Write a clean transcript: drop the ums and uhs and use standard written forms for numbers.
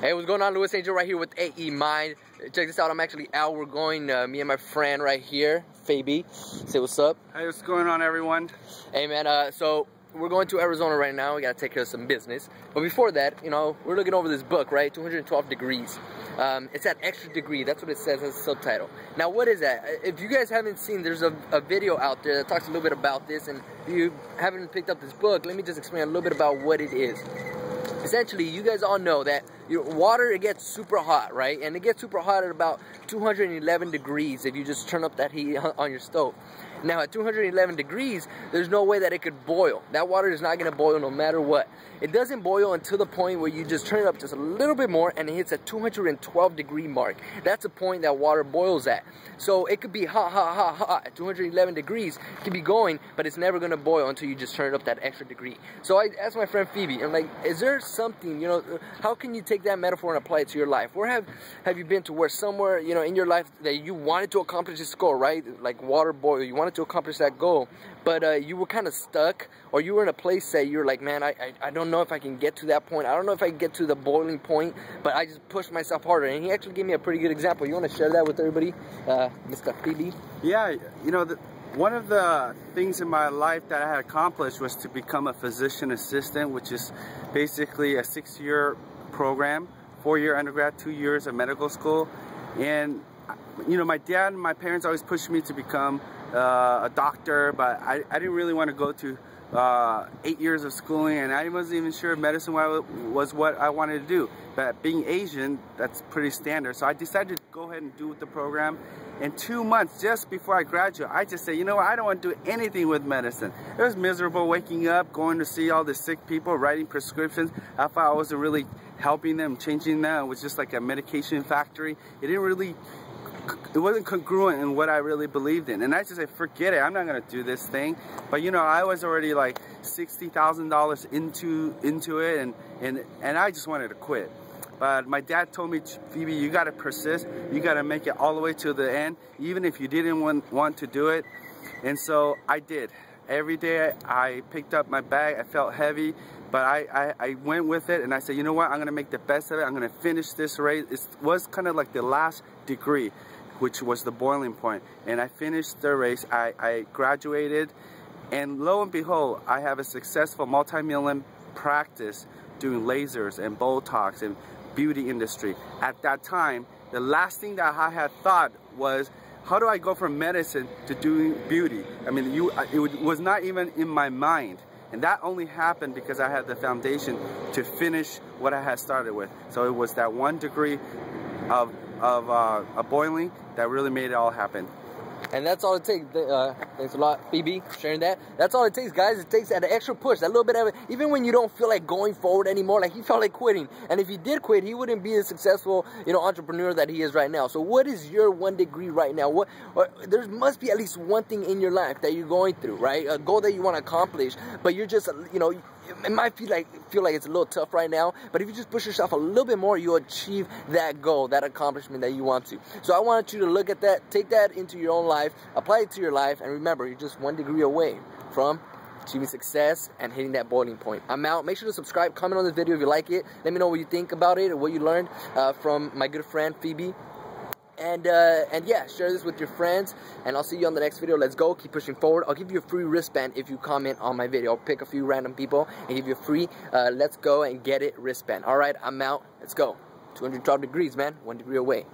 Hey, what's going on? Louis Angel right here with AE Mind. Check this out. I'm actually out. We're going, me and my friend right here, Fabi. Say what's up. Hey, what's going on, everyone? Hey, man. So we're going to Arizona right now. We got to take care of some business. But before that, you know, we're looking over this book, right? 212 Degrees. It's that extra degree. That's what it says as a subtitle. Now, what is that? If you guys haven't seen, there's a video out there that talks a little bit about this. And if you haven't picked up this book, let me just explain a little bit about what it is. Essentially, you guys all know that water, it gets super hot, right? And it gets super hot at about 211 degrees if you just turn up that heat on your stove. Now, at 211 degrees, there's no way that it could boil. That water is not going to boil no matter what. It doesn't boil until the point where you just turn it up just a little bit more and it hits a 212 degree mark. That's the point that water boils at. So it could be hot, hot, hot, hot at 211 degrees. It could be going, but it's never going to boil until you just turn it up that extra degree. So I asked my friend Phoebe, I'm like, is there something, you know, how can you take that metaphor and apply it to your life? Where have you been to where somewhere, you know, in your life that you wanted to accomplish this goal, right? Like water boil, you wanted to accomplish that goal, but you were kind of stuck, or you were in a place that you're like, man, I don't know if I can get to that point. I don't know if I can get to the boiling point, but I just pushed myself harder. And he actually gave me a pretty good example. You want to share that with everybody, Mr. Phoebe? Yeah, you know, one of the things in my life that I had accomplished was to become a physician assistant, which is basically a 6-year program, 4-year undergrad, 2 years of medical school. And you know, my dad and my parents always pushed me to become a doctor, but I didn't really want to go to 8 years of schooling, and I wasn't even sure if medicine was what I wanted to do. But being Asian, that's pretty standard. So I decided to go ahead and do the program. In 2 months, just before I graduate, I just said, you know what, I don't want to do anything with medicine. It was miserable waking up, going to see all the sick people, writing prescriptions. I thought I wasn't really helping them, changing them. It was just like a medication factory. It wasn't congruent in what I really believed in. And I just said, forget it, I'm not gonna do this thing. But you know, I was already like $60,000 into it, and I just wanted to quit. But my dad told me, Phoebe, you gotta persist, you gotta make it all the way to the end, even if you didn't want to do it. And so I did. Every day I picked up my bag, I felt heavy, but I went with it, and I said, you know what, I'm gonna make the best of it, I'm gonna finish this race. It was kind of like the last degree, which was the boiling point. And I finished the race, I graduated, and lo and behold, I have a successful multi-million practice doing lasers and Botox and beauty industry. At that time, the last thing that I had thought was, how do I go from medicine to doing beauty? I mean, it was not even in my mind. And that only happened because I had the foundation to finish what I had started with. So it was that 1 degree of a boiling that really made it all happen. And that's all it takes. Thanks a lot, Phoebe, for sharing that. That's all it takes, guys. It takes that extra push, that little bit of it. Even when you don't feel like going forward anymore, like he felt like quitting. And if he did quit, he wouldn't be a successful, you know, entrepreneur that he is right now. So what is your 1 degree right now? There must be at least one thing in your life that you're going through, right? A goal that you want to accomplish, but you're just, you know, it might feel like it's a little tough right now, but if you just push yourself a little bit more, you'll achieve that goal, that accomplishment that you want to. So I wanted you to look at that, take that into your own life, apply it to your life, and remember, you're just 1 degree away from achieving success and hitting that boiling point. I'm out. Make sure to subscribe, comment on this video if you like it. Let me know what you think about it or what you learned from my good friend Phoebe. And yeah, share this with your friends, and I'll see you on the next video. Let's go, keep pushing forward. I'll give you a free wristband if you comment on my video. I'll pick a few random people and give you a free let's go and get it wristband. Alright, I'm out. Let's go. 212 degrees, man. 1 degree away.